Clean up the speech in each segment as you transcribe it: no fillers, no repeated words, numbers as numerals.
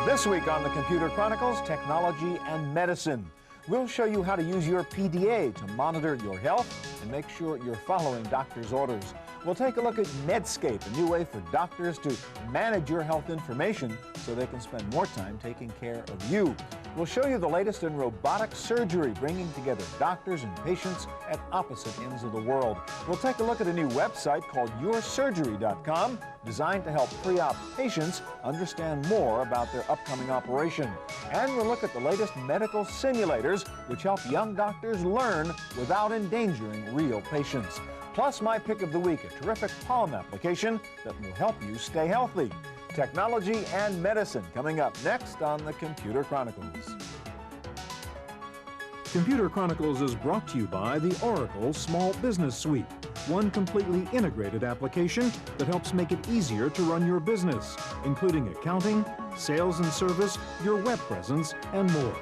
This week on the Computer Chronicles, technology and medicine. We'll show you how to use your PDA to monitor your health and make sure you're following doctor's orders. We'll take a look at Medscape, a new way for doctors to manage your health information so they can spend more time taking care of you. We'll show you the latest in robotic surgery, bringing together doctors and patients at opposite ends of the world. We'll take a look at a new website called yoursurgery.com, designed to help pre-op patients understand more about their upcoming operation. And we'll look at the latest medical simulators, which help young doctors learn without endangering real patients. Plus, my pick of the week, a terrific palm application that will help you stay healthy. Technology and medicine coming up next on the Computer Chronicles. Computer Chronicles is brought to you by the Oracle Small Business Suite, one completely integrated application that helps make it easier to run your business, including accounting, sales and service, your web presence, and more.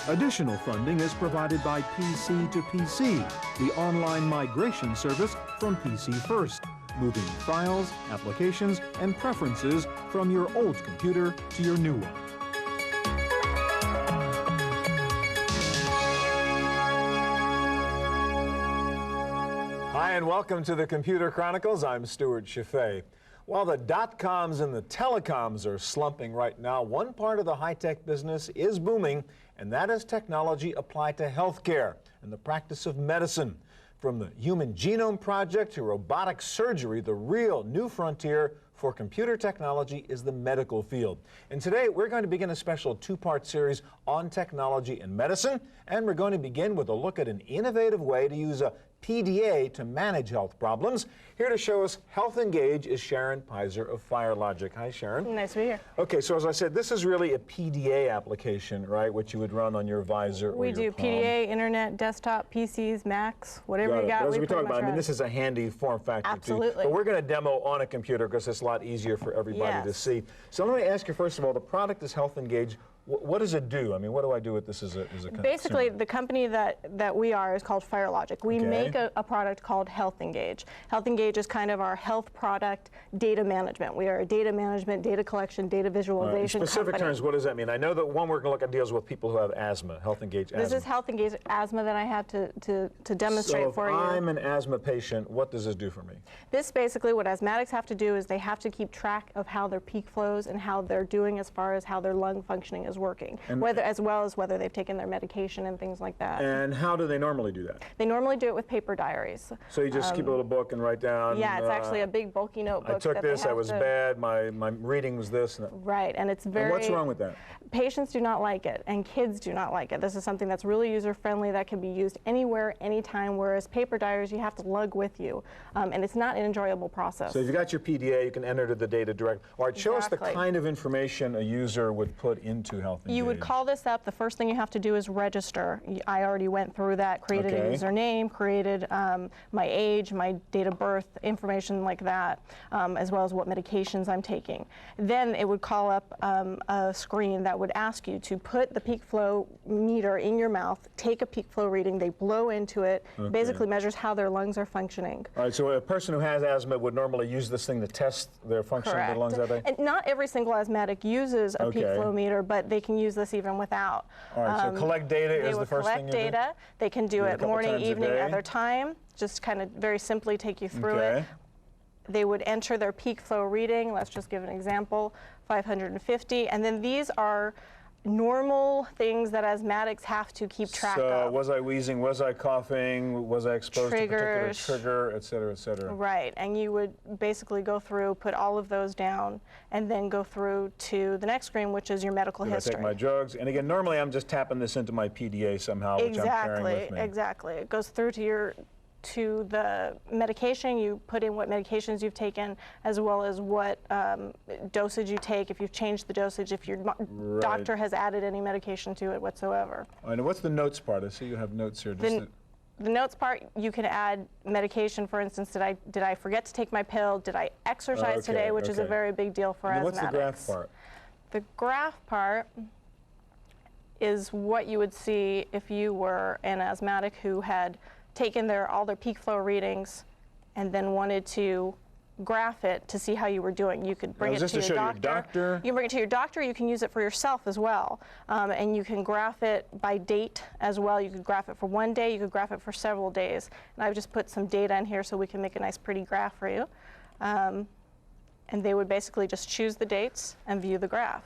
Additional funding is provided by PC to PC, the online migration service from PC First, moving files, applications, and preferences from your old computer to your new one. Hi, and welcome to the Computer Chronicles. I'm Stewart Cheifet. While the dot-coms and the telecoms are slumping right now, one part of the high-tech business is booming, and that is technology applied to healthcare and the practice of medicine. From the Human Genome Project to robotic surgery, the real new frontier for computer technology is the medical field. And today we're going to begin a special two-part series on technology and medicine, and we're going to begin with a look at an innovative way to use a PDA to manage health problems. Here to show us Health Engage is Sharon Pizer of FireLogic. Hi, Sharon. Nice to be here. Okay, so as I said, this is really a PDA application, right, which you would run on your visor or We your do palm. PDA, internet, desktop, PCs, Macs, whatever you got. As we pretty talk much about, I mean, run. this is a handy form factor too. Absolutely. But we're going to demo on a computer because it's a lot easier for everybody to Yes. see. So let me ask you, first of all, the product is Health Engage. What does it do? I mean, what do I do with this as a consumer? Basically, the company that we are is called FireLogic. We make a product called Health Engage. Health Engage is kind of our health product data management. We are a data management, data collection, data visualization In specific company. terms, what does that mean? I know that one we're going to look at deals with people who have asthma, Health Engage asthma. This is Health Engage asthma that I have to demonstrate for you. So if I'm an asthma patient, what does this do for me? This basically, what asthmatics have to do is they have to keep track of how their peak flows and how they're doing as far as how their lung functioning is working, as well as whether they've taken their medication and things like that. And how do they normally do that? They normally do it with paper diaries. So you just keep a little book and write down? Yeah, it's actually a big bulky notebook. I took this, I was bad, my reading was this. Right, and it's very... And what's wrong with that? Patients do not like it, and kids do not like it. This is something that's really user-friendly that can be used anywhere, anytime, whereas paper diaries you have to lug with you, and it's not an enjoyable process. So if you got your PDA, you can enter the data direct. All right, show us the Exactly. kind of information a user would put into Health Engage. You would call this up. The first thing you have to do is register. I already went through that, created a username, created my age, my date of birth, information like that, as well as what medications I'm taking. Then it would call up a screen that would ask you to put the peak flow meter in your mouth, take a peak flow reading, they blow into it, basically measures how their lungs are functioning. All right, so a person who has asthma would normally use this thing to test their function of their lungs, are they? And not every single asthmatic uses a peak flow meter, but they can use this even without. All right, so collect data is the first thing you do? They would collect data. They can do it morning, evening, other time, just kind of very simply take you through it. They would enter their peak flow reading. Let's just give an example, 550. And then these are normal things that asthmatics have to keep track of. So was I wheezing, was I coughing, was I exposed to a particular Triggers. trigger, et cetera, et cetera? Right, and you would basically go through, put all of those down, and then go through to the next screen, which is your medical history. I take my drugs? And again, normally I'm just tapping this into my PDA somehow, which I'm carrying with me. Exactly. It goes through to the medication. You put in what medications you've taken, as well as what dosage you take, if you've changed the dosage, if your doctor has added any medication to it whatsoever. All right, now what's the notes part? I see you have notes here. The notes part, you can add medication. For instance, did I forget to take my pill? Did I exercise today, which is a very big deal for asthmatics. What's the graph part? The graph part is what you would see if you were an asthmatic who had taken all their peak flow readings and then wanted to graph it to see how you were doing. You could bring it to your doctor. You can bring it to your doctor. You can use it for yourself as well. And you can graph it by date as well. You could graph it for one day. You could graph it for several days. And I've just put some data in here so we can make a nice pretty graph for you. And they would basically just choose the dates and view the graph.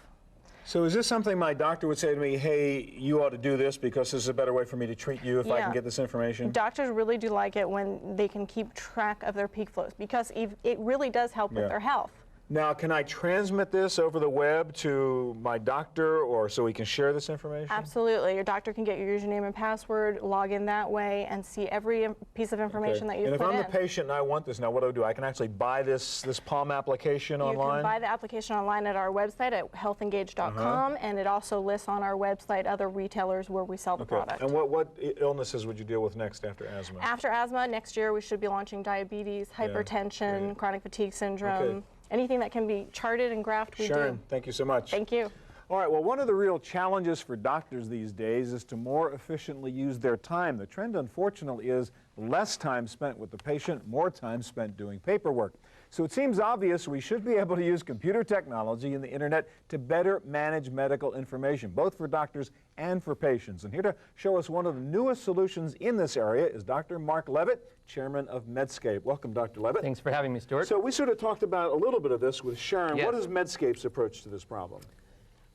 So is this something my doctor would say to me, hey, you ought to do this because this is a better way for me to treat you if I can get this information? Doctors really do like it when they can keep track of their peak flows because it really does help with their health. Now, can I transmit this over the web to my doctor or so we can share this information? Absolutely. Your doctor can get your username and password, log in that way, and see every piece of information that you've put in. And if I'm the patient and I want this, now what do? I can actually buy this Palm application online? You can buy the application online at our website at healthengage.com, and it also lists on our website other retailers where we sell the product. And what illnesses would you deal with next after asthma? After asthma, next year we should be launching diabetes, hypertension, chronic fatigue syndrome. Anything that can be charted and graphed, we do. Sharon, thank you so much. Thank you. All right, well, one of the real challenges for doctors these days is to more efficiently use their time. The trend, unfortunately, is less time spent with the patient, more time spent doing paperwork. So it seems obvious we should be able to use computer technology and the internet to better manage medical information, both for doctors and for patients. And here to show us one of the newest solutions in this area is Dr. Mark Levitt, Chairman of Medscape. Welcome, Dr. Levitt. Thanks for having me, Stewart. So we sort of talked about a little bit of this with Sharon. Yes. What is Medscape's approach to this problem?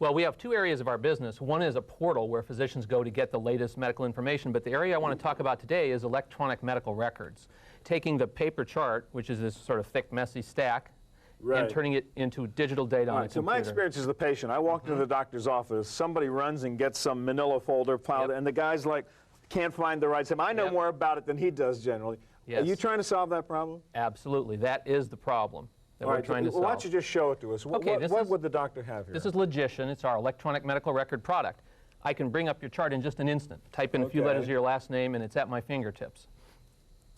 Well, we have two areas of our business. One is a portal where physicians go to get the latest medical information, but the area I want to talk about today is electronic medical records. Taking the paper chart, which is this sort of thick, messy stack, and turning it into digital data on a computer. So my experience as the patient, I walk into the doctor's office, somebody runs and gets some manila folder filed, and the guy's like, can't find the right same. I know more about it than he does generally. Yes. Are you trying to solve that problem? Absolutely. That is the problem that we're trying to solve. Why don't you just show it to us? Okay, what would the doctor have here? This is Logician. It's our electronic medical record product. I can bring up your chart in just an instant. Type in a few letters of your last name, and it's at my fingertips.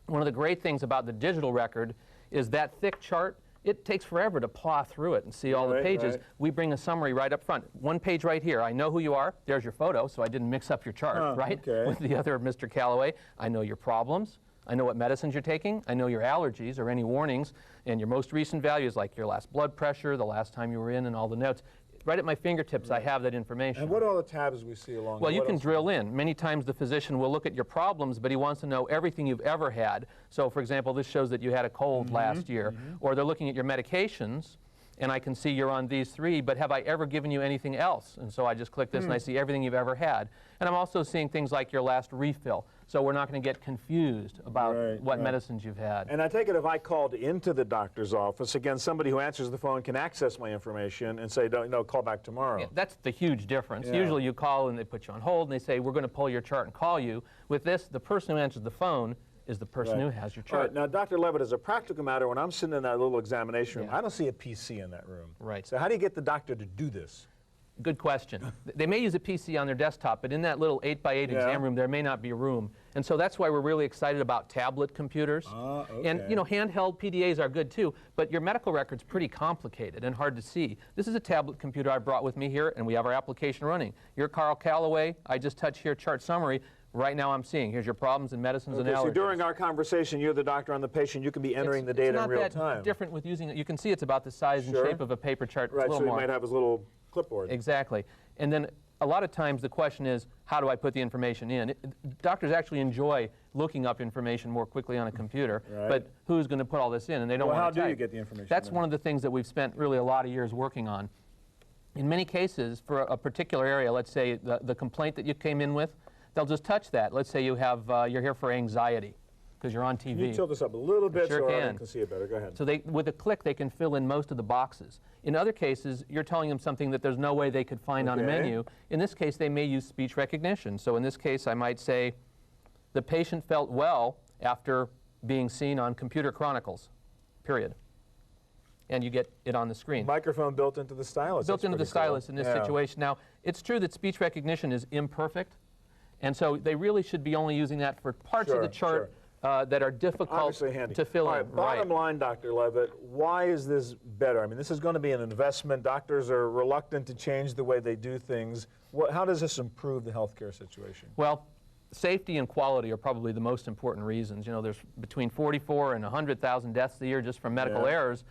One of the great things about the digital record is that thick chart, it takes forever to plow through it and see all the pages. We bring a summary right up front. One page right here. I know who you are. There's your photo, so I didn't mix up your chart, with the other Mr. Calloway. I know your problems. I know what medicines you're taking. I know your allergies or any warnings, and your most recent values like your last blood pressure, the last time you were in, and all the notes. Right at my fingertips, I have that information. And what are all the tabs we see along? Well, you can drill in. Many times the physician will look at your problems, but he wants to know everything you've ever had. So, for example, this shows that you had a cold last year. Or they're looking at your medications, and I can see you're on these 3, but have I ever given you anything else? And so I just click this, and I see everything you've ever had. And I'm also seeing things like your last refill. So we're not going to get confused about what medicines you've had. And I take it if I called into the doctor's office, again, somebody who answers the phone can access my information and say, no, call back tomorrow. Yeah, that's the huge difference. Usually you call and they put you on hold and they say, we're going to pull your chart and call you. With this, the person who answers the phone is the person who has your chart. All right. Now, Dr. Levitt, as a practical matter, when I'm sitting in that little examination room, I don't see a PC in that room. Right. So how do you get the doctor to do this? Good question. They may use a PC on their desktop, but in that little 8x8 exam room, there may not be room. And so that's why we're really excited about tablet computers. And, you know, handheld PDAs are good too, but your medical record's pretty complicated and hard to see. This is a tablet computer I brought with me here, and we have our application running. You're Carl Calloway. I just touch here, chart summary. Right now I'm seeing, here's your problems and medicines and allergies. So during our conversation, you're the doctor on the patient, you can be entering the data in real time. It's not that different with using it. You can see it's about the size and shape of a paper chart. Right, so you might have his little clipboard. Exactly. And then a lot of times the question is, how do I put the information in? Doctors actually enjoy looking up information more quickly on a computer, but who's going to put all this in? And they don't want to type. How do you get the information? That's one of the things that we've spent really a lot of years working on. In many cases, for a particular area, let's say the complaint that you came in with, they'll just touch that. Let's say you have, you're here for anxiety because you're on TV. Can you tilt this up a little bit so I can see it better? Go ahead. So with a click, they can fill in most of the boxes. In other cases, you're telling them something that there's no way they could find on a menu. In this case, they may use speech recognition. So in this case, I might say, the patient felt well after being seen on Computer Chronicles, period. And you get it on the screen. Microphone built into the stylus. Built into the stylus in this situation. Now, it's true that speech recognition is imperfect. And so they really should be only using that for parts of the chart that are difficult to fill in. Bottom line, Dr. Levitt, why is this better? I mean, this is going to be an investment. Doctors are reluctant to change the way they do things. How does this improve the healthcare situation? Well, safety and quality are probably the most important reasons. You know, there's between 44 and 100,000 deaths a year just from medical errors.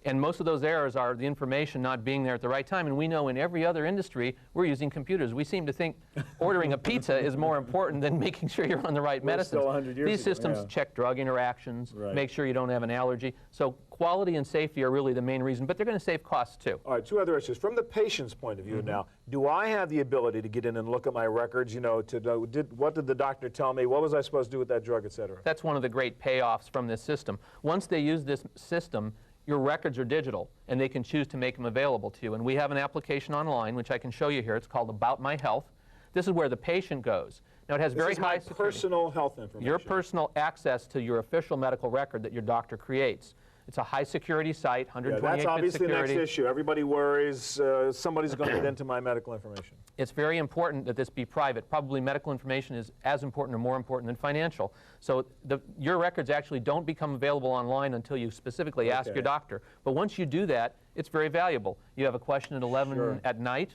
And most of those errors are the information not being there at the right time. And we know in every other industry, we're using computers. We seem to think ordering a pizza is more important than making sure you're on the right medicines. These systems check drug interactions, make sure you don't have an allergy. So quality and safety are really the main reason, but they're going to save costs too. All right, two other issues. From the patient's point of view now, do I have the ability to get in and look at my records, you know, to know what did the doctor tell me, what was I supposed to do with that drug, et cetera? That's one of the great payoffs from this system. Once they use this system, your records are digital, and they can choose to make them available to you. And we have an application online, which I can show you here. It's called About My Health. This is where the patient goes. Now, it has very high security. Personal health information. Your personal access to your official medical record that your doctor creates. It's a high security site, 128-bit security. That's obviously the next issue. Everybody worries somebody's going to get into my medical information. It's very important that this be private. Probably medical information is as important or more important than financial. So your records actually don't become available online until you specifically ask your doctor. But once you do that, it's very valuable. You have a question at 11 at night.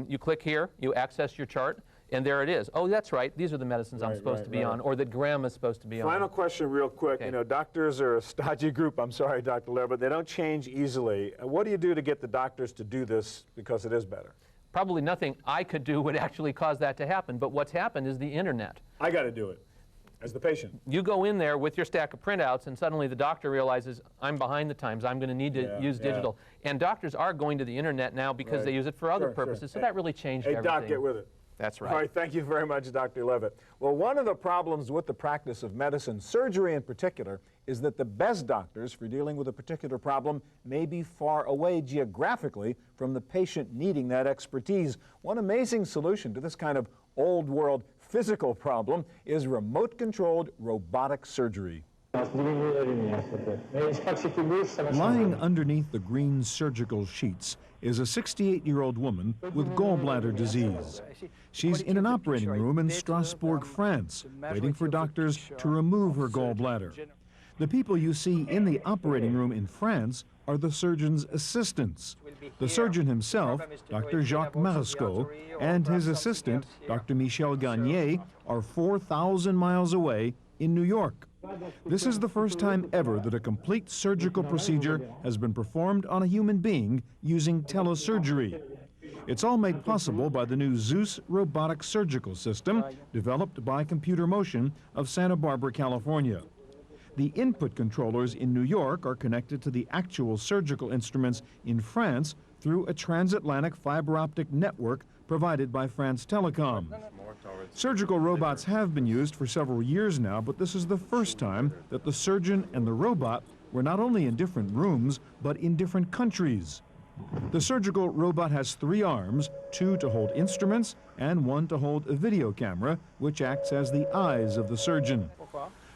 You click here, you access your chart, and there it is. Oh, that's right. These are the medicines I'm supposed to be on, or that Grandma's supposed to be on. Final question real quick. You know, doctors are a stodgy group. I'm sorry, Dr. Lehr, but they don't change easily. What do you do to get the doctors to do this because it is better? Probably nothing I could do would actually cause that to happen, but what's happened is the internet. I got to do it as the patient. You go in there with your stack of printouts, and suddenly the doctor realizes, I'm behind the times, I'm going to need to use digital. And doctors are going to the internet now because they use it for other purposes, so that really changed everything. Doc, get with it. That's right. All right, thank you very much, Dr. Levitt. Well, one of the problems with the practice of medicine, surgery in particular, is that the best doctors for dealing with a particular problem may be far away geographically from the patient needing that expertise. One amazing solution to this kind of old-world physical problem is remote-controlled robotic surgery. Lying underneath the green surgical sheets is a 68-year-old woman with gallbladder disease. She's in an operating room in Strasbourg, France, waiting for doctors to remove her gallbladder. The people you see in the operating room in France are the surgeon's assistants. The surgeon himself, Dr. Jacques Marescot, and his assistant, Dr. Michel Gagné, are 4,000 miles away in New York. This is the first time ever that a complete surgical procedure has been performed on a human being using telesurgery. It's all made possible by the new Zeus robotic surgical system developed by Computer Motion of Santa Barbara, California. The input controllers in New York are connected to the actual surgical instruments in France through a transatlantic fiber optic network provided by France Telecom. Surgical robots have been used for several years now, but this is the first time that the surgeon and the robot were not only in different rooms, but in different countries. The surgical robot has 3 arms, 2 to hold instruments and 1 to hold a video camera, which acts as the eyes of the surgeon.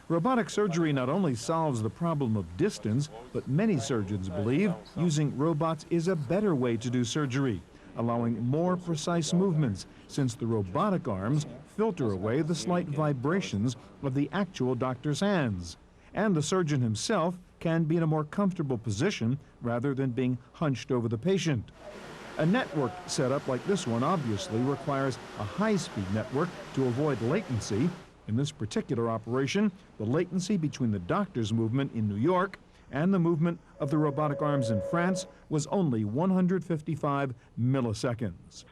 Robotic surgery not only solves the problem of distance, but many surgeons believe using robots is a better way to do surgery, allowing more precise movements, since the robotic arms filter away the slight vibrations of the actual doctor's hands. And the surgeon himself can be in a more comfortable position rather than being hunched over the patient. A network setup like this one obviously requires a high-speed network to avoid latency. In this particular operation, the latency between the doctor's movement in New York and the movement of the robotic arms in France was only 155 milliseconds.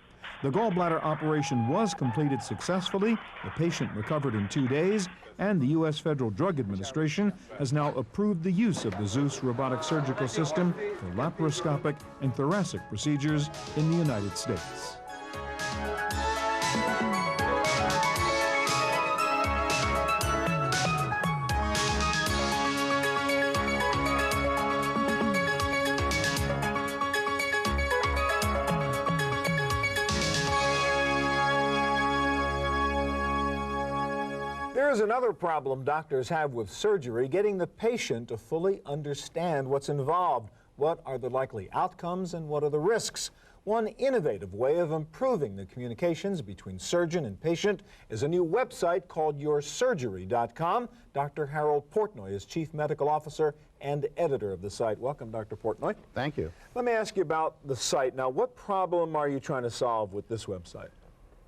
The gallbladder operation was completed successfully, the patient recovered in 2 days, and the U.S. Federal Drug Administration has now approved the use of the Zeus robotic surgical system for laparoscopic and thoracic procedures in the United States. There's another problem doctors have with surgery, getting the patient to fully understand what's involved. What are the likely outcomes and what are the risks? One innovative way of improving the communications between surgeon and patient is a new website called yoursurgery.com. Dr. Harold Portnoy is Chief Medical Officer and editor of the site. Welcome, Dr. Portnoy. Thank you. Let me ask you about the site. Now, what problem are you trying to solve with this website?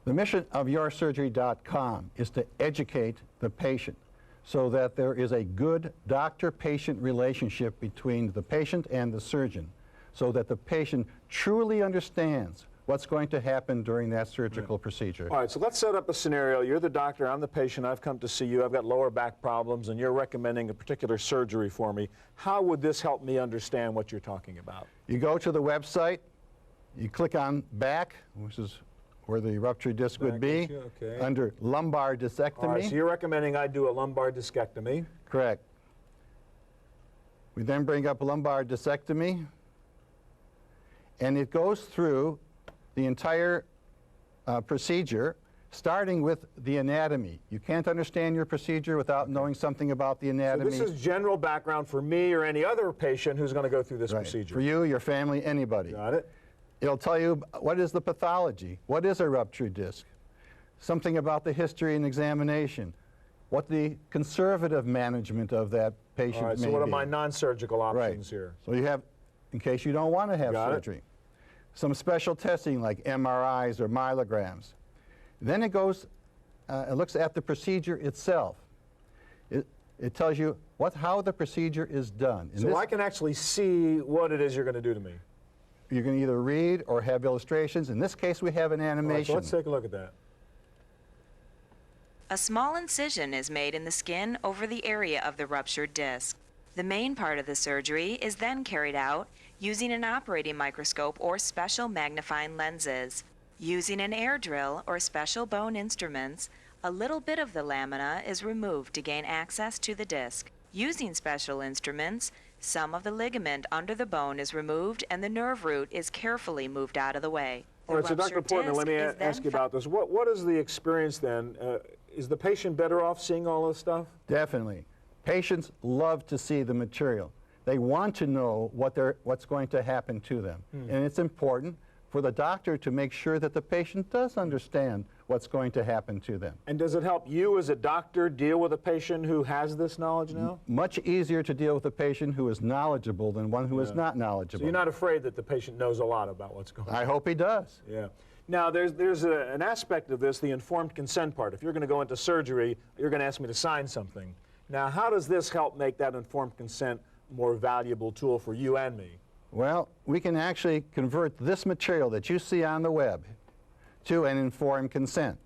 The mission of yoursurgery.com is to educate the patient so that there is a good doctor-patient relationship between the patient and the surgeon, so that the patient truly understands what's going to happen during that surgical procedure. All right, so let's set up a scenario. You're the doctor, I'm the patient, I've come to see you, I've got lower back problems, and you're recommending a particular surgery for me. How would this help me understand what you're talking about? You go to the website, you click on back, which is where the ruptured disc would be, okay, under lumbar discectomy. All right, so you're recommending I do a lumbar discectomy. Correct. We then bring up lumbar discectomy, and it goes through the entire procedure, starting with the anatomy. You can't understand your procedure without knowing something about the anatomy. So this is general background for me or any other patient who's going to go through this procedure. For you, your family, anybody. Got it. It'll tell you what is the pathology, what is a ruptured disc, something about the history and examination, what the conservative management of that patient may be. So what are my non-surgical options here? So you have, in case you don't want to have surgery, some special testing like MRIs or myelograms. Then it goes, it looks at the procedure itself. It tells you how the procedure is done. So I can actually see what it is you're going to do to me. You can either read or have illustrations. In this case, we have an animation. All right, so let's take a look at that. A small incision is made in the skin over the area of the ruptured disc. The main part of the surgery is then carried out using an operating microscope or special magnifying lenses. Using an air drill or special bone instruments, a little bit of the lamina is removed to gain access to the disc. Using special instruments, some of the ligament under the bone is removed and the nerve root is carefully moved out of the way. All right, so Dr. Portnoy, let me ask you about this. What is the experience then? Is the patient better off seeing all this stuff? Definitely. Patients love to see the material. They want to know what's going to happen to them. And it's important for the doctor to make sure that the patient does understand what's going to happen to them. And does it help you as a doctor deal with a patient who has this knowledge now? Much easier to deal with a patient who is knowledgeable than one who is not knowledgeable. So you're not afraid that the patient knows a lot about what's going on? I hope he does. Yeah. Now, there's an aspect of this, the informed consent part. If you're going to go into surgery, you're going to ask me to sign something. Now, how does this help make that informed consent a more valuable tool for you and me? Well, we can actually convert this material that you see on the web to an informed consent.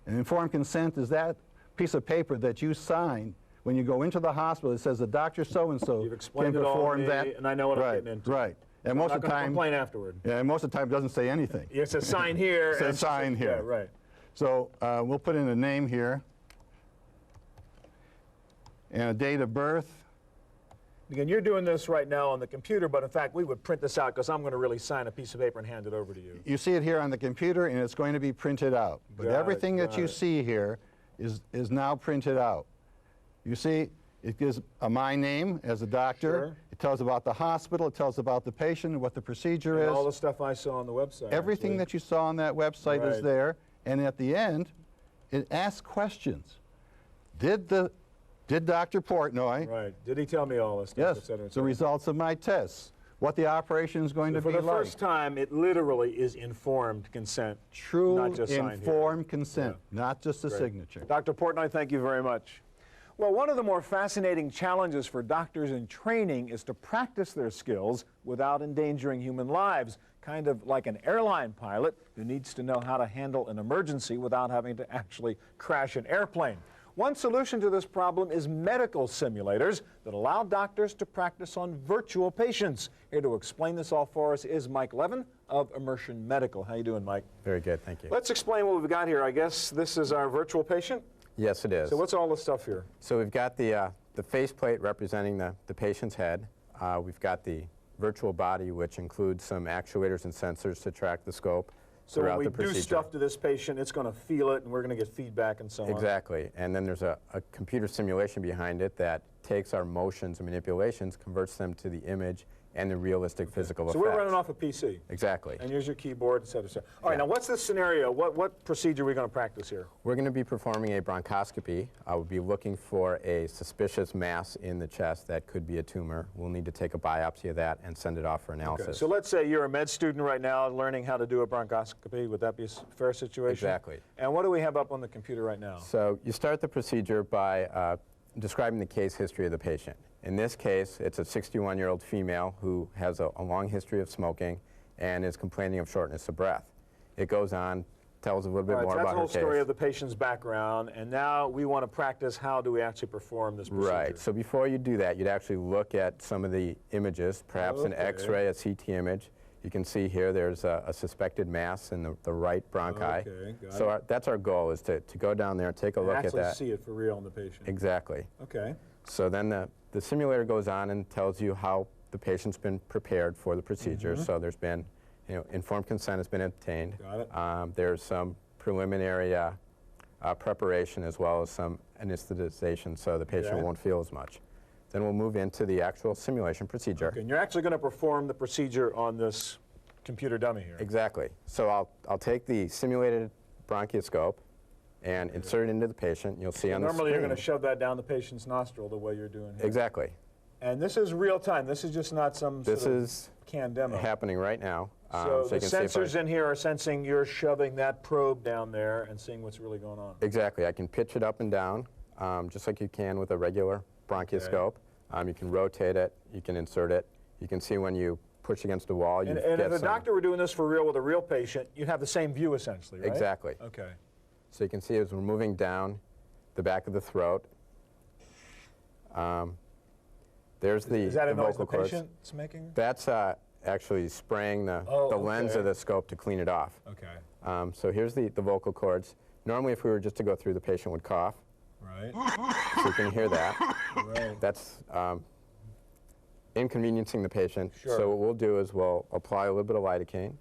An informed consent is that piece of paper that you sign when you go into the hospital. It says the doctor so-and-so can perform that. And I know what I'm getting into. Right. And most of the time, complain afterward. Yeah, and most of the time it doesn't say anything. It says sign here. It says sign here. Yeah, right. So we'll put in a name here and a date of birth. Again, you're doing this right now on the computer, but in fact, we would print this out because I'm going to really sign a piece of paper and hand it over to you. You see it here on the computer, and it's going to be printed out. But everything that you see here is now printed out. You see, it gives my name as a doctor. Sure. It tells about the hospital. It tells about the patient, what the procedure is. All the stuff I saw on the website. Everything that you saw on that website is there. And at the end, it asks questions. Did Dr. Portnoy? Right. Did he tell me all this stuff? Yes. Et cetera, et the cetera. results of my tests. What the operation is going to be like. For the first time, it literally is informed consent. True not just informed consent, not just a signature. Dr. Portnoy, thank you very much. Well, one of the more fascinating challenges for doctors in training is to practice their skills without endangering human lives, kind of like an airline pilot who needs to know how to handle an emergency without having to actually crash an airplane. One solution to this problem is medical simulators that allow doctors to practice on virtual patients. Here to explain this all for us is Mike Levin of Immersion Medical. How you doing, Mike? Very good, thank you. Let's explain what we've got here. I guess this is our virtual patient? Yes, it is. So what's all this stuff here? So we've got the faceplate representing the patient's head. We've got the virtual body, which includes some actuators and sensors to track the scope. So when we do stuff to this patient, it's going to feel it, and we're going to get feedback and so on. Exactly. And then there's a computer simulation behind it that takes our motions and manipulations, converts them to the image, and the realistic physical So effects. we're running off a PC. Exactly. And here's your keyboard, et cetera, et cetera. All right, Yeah. now what's the scenario? What procedure are we going to practice here? We're going to be performing a bronchoscopy. I would be looking for a suspicious mass in the chest that could be a tumor. We'll need to take a biopsy of that and send it off for analysis. Okay, so let's say you're a med student right now learning how to do a bronchoscopy. Would that be a fair situation? Exactly. And what do we have up on the computer right now? So you start the procedure by describing the case history of the patient. In this case, it's a 61-year-old female who has a long history of smoking and is complaining of shortness of breath. It goes on, tells a little bit All right, more so that's about the her whole case. story of the patient's background, and now we want to practice how do we actually perform this procedure. Right, so before you do that, you'd actually look at some of the images, perhaps an Okay. X-ray, a CT image. You can see here there's a suspected mass in the right bronchi. Okay, got so it. that's our goal, is to go down there and take a And look at actually that. see it for real in the patient. Exactly. Okay. So then the simulator goes on and tells you how the patient's been prepared for the procedure. So there's been, informed consent has been obtained. Got it. There's some preliminary preparation as well as some anesthetization so the patient Okay. won't feel as much. Then we'll move into the actual simulation procedure. Okay, and you're actually going to perform the procedure on this computer dummy here. Exactly. So I'll take the simulated bronchoscope and insert it into the patient. You'll see on the screen. Normally you're going to shove that down the patient's nostril the way you're doing here. Exactly. And this is real time. This is just not some This sort of is canned demo. happening right now. So you the can see if I- sensors in here are sensing you're shoving that probe down there and seeing what's really going on. Exactly. I can pitch it up and down, just like you can with a regular bronchoscope. You can rotate it. You can insert it. You can see when you push against a wall, you And get if a some. doctor were doing this for real with a real patient, you'd have the same view essentially, right? Exactly. Okay. So you can see as we're moving down the back of the throat. There's the, Is that the a noise vocal the cords. patient's making? That's actually spraying the lens okay. of the scope to clean it off. Okay. So here's the vocal cords. Normally, if we were just to go through, the patient would cough. Right. So you can hear that. Right. That's inconveniencing the patient. Sure. So what we'll do is we'll apply a little bit of lidocaine.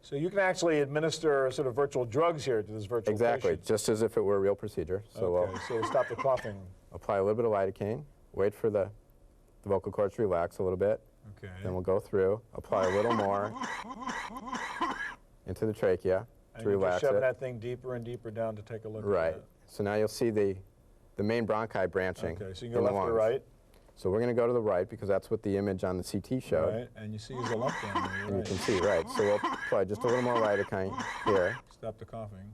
So you can actually administer sort of virtual drugs here to this virtual Exactly, patient. just as if it were a real procedure. So Okay, we'll so to stop the coughing. apply a little bit of lidocaine, wait for the vocal cords to relax a little bit, Okay. then we'll go through, apply a little more into the trachea And to you're just relax shoving it. that thing deeper and deeper down to take a look Right. at So now you'll see the main bronchi branching. that. Okay, so you in can go the left or lungs. right. So we're going to go to the right because that's what the image on the CT showed. Right, and you see there's a lump down there. And you Right. can see, right. So we'll apply just a little more lidocaine here. Stop the coughing.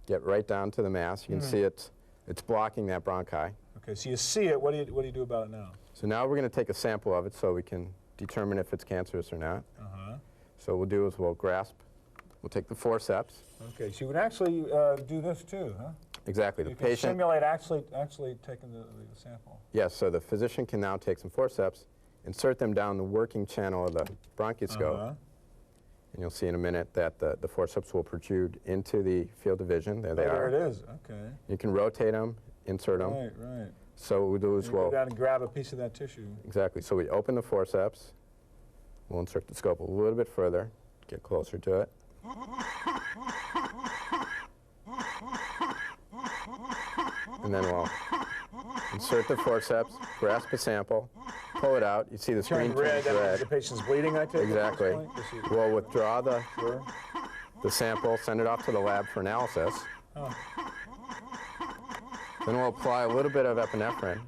Get right down to the mass. You can see it's blocking that bronchi. Okay, so you see it. What do you do about it now? So now we're going to take a sample of it so we can determine if it's cancerous or not. Uh-huh. So what we'll do is we'll take the forceps. Okay, so you would actually do this too, huh? Exactly. The You can patient. simulate actually taking the sample. Yes, so the physician can now take some forceps, insert them down the working channel of the bronchoscope, Uh-huh. and you'll see in a minute that the forceps will protrude into the field of vision. There they There are. it is. Okay. You can rotate them, insert them. Right, right. So what we'll do is You go we'll, down and grab a piece of that tissue. exactly, so we open the forceps, we'll insert the scope a little bit further, get closer to it. And then we'll insert the forceps, grasp a sample, pull it out. You see the screen Turn red. turns That means red. the patient's bleeding, I take it, at this Exactly. point? Yes, you- We'll withdraw the Sure. sample, send it off to the lab for analysis. Oh. Then we'll apply a little bit of epinephrine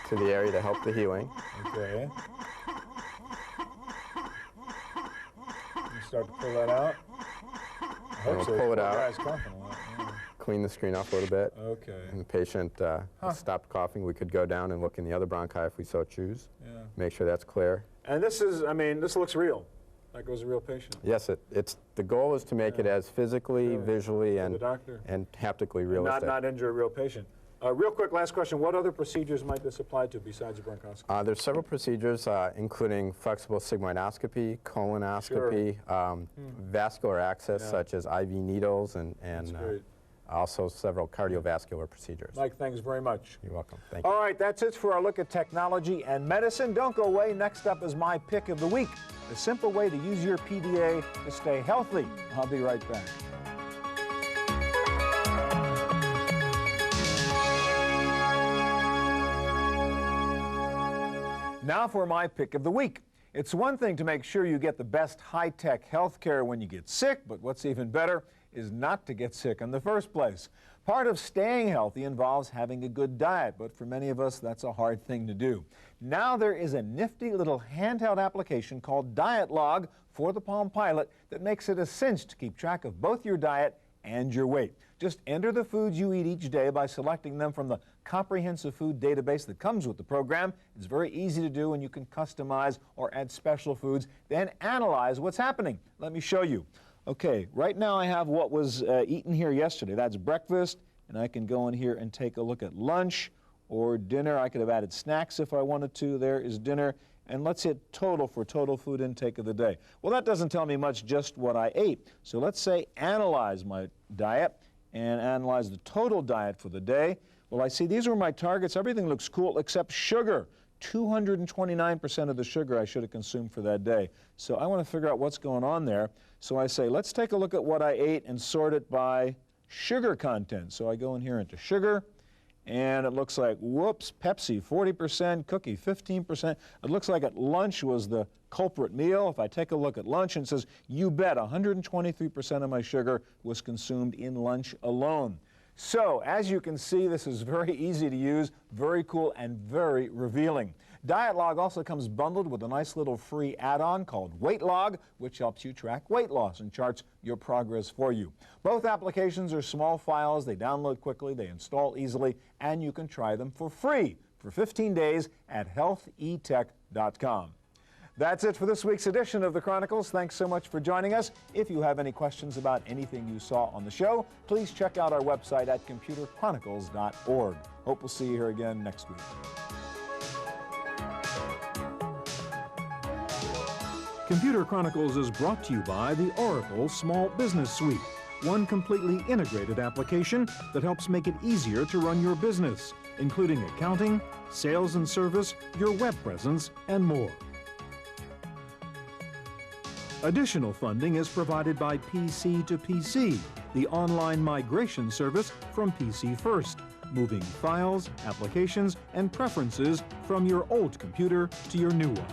to the area to help the healing. Okay. You start to pull that out. I hope we'll so. pull it Poor out. guy's coughing a lot. Yeah. Clean the screen off a little bit. Okay. And the patient stopped coughing. We could go down and look in the other bronchi if we so choose. Yeah. Make sure that's clear. And this is, I mean, this looks real. Like it was a real patient. Yes, it's the goal is to make it as physically, Sure. visually, For and the doctor. haptically And realistic. not injure a real patient. Real quick, last question. What other procedures might this apply to besides a bronchoscopy? There's several procedures, including flexible sigmoidoscopy, colonoscopy, vascular access, Yeah. such as IV needles, and That's great. also several cardiovascular procedures. Mike, thanks very much. You're welcome. Thank you. All right, that's it for our look at technology and medicine. Don't go away. Next up is my pick of the week, a simple way to use your PDA to stay healthy. I'll be right back. Now for my pick of the week. It's one thing to make sure you get the best high-tech health care when you get sick, but what's even better is not to get sick in the first place. Part of staying healthy involves having a good diet, but for many of us, that's a hard thing to do. Now there is a nifty little handheld application called Diet Log for the Palm Pilot that makes it a cinch to keep track of both your diet and your weight. Just enter the foods you eat each day by selecting them from the comprehensive food database that comes with the program. It's very easy to do, and you can customize or add special foods, then analyze what's happening. Let me show you. Okay, right now I have what was eaten here yesterday. That's breakfast, and I can go in here and take a look at lunch or dinner. I could have added snacks if I wanted to. There is dinner. And let's hit total for total food intake of the day. Well, that doesn't tell me much, just what I ate. So let's say analyze my diet and analyze the total diet for the day. Well, I see these were my targets. Everything looks cool except sugar. 229% of the sugar I should have consumed for that day. So I want to figure out what's going on there. So I say, let's take a look at what I ate and sort it by sugar content. So I go in here into sugar, and it looks like, whoops, Pepsi 40%, cookie 15%. It looks like at lunch was the culprit meal. If I take a look at lunch, and it says, you bet, 123% of my sugar was consumed in lunch alone. So, as you can see, this is very easy to use, very cool, and very revealing. Diet Log also comes bundled with a nice little free add-on called Weight Log, which helps you track weight loss and charts your progress for you. Both applications are small files. They download quickly, they install easily, and you can try them for free for 15 days at healthetech.com. That's it for this week's edition of the Chronicles. Thanks so much for joining us. If you have any questions about anything you saw on the show, please check out our website at computerchronicles.org. Hope we'll see you here again next week. Computer Chronicles is brought to you by the Oracle Small Business Suite, one completely integrated application that helps make it easier to run your business, including accounting, sales and service, your web presence, and more. Additional funding is provided by PC to PC, the online migration service from PC First, moving files, applications, and preferences from your old computer to your new one.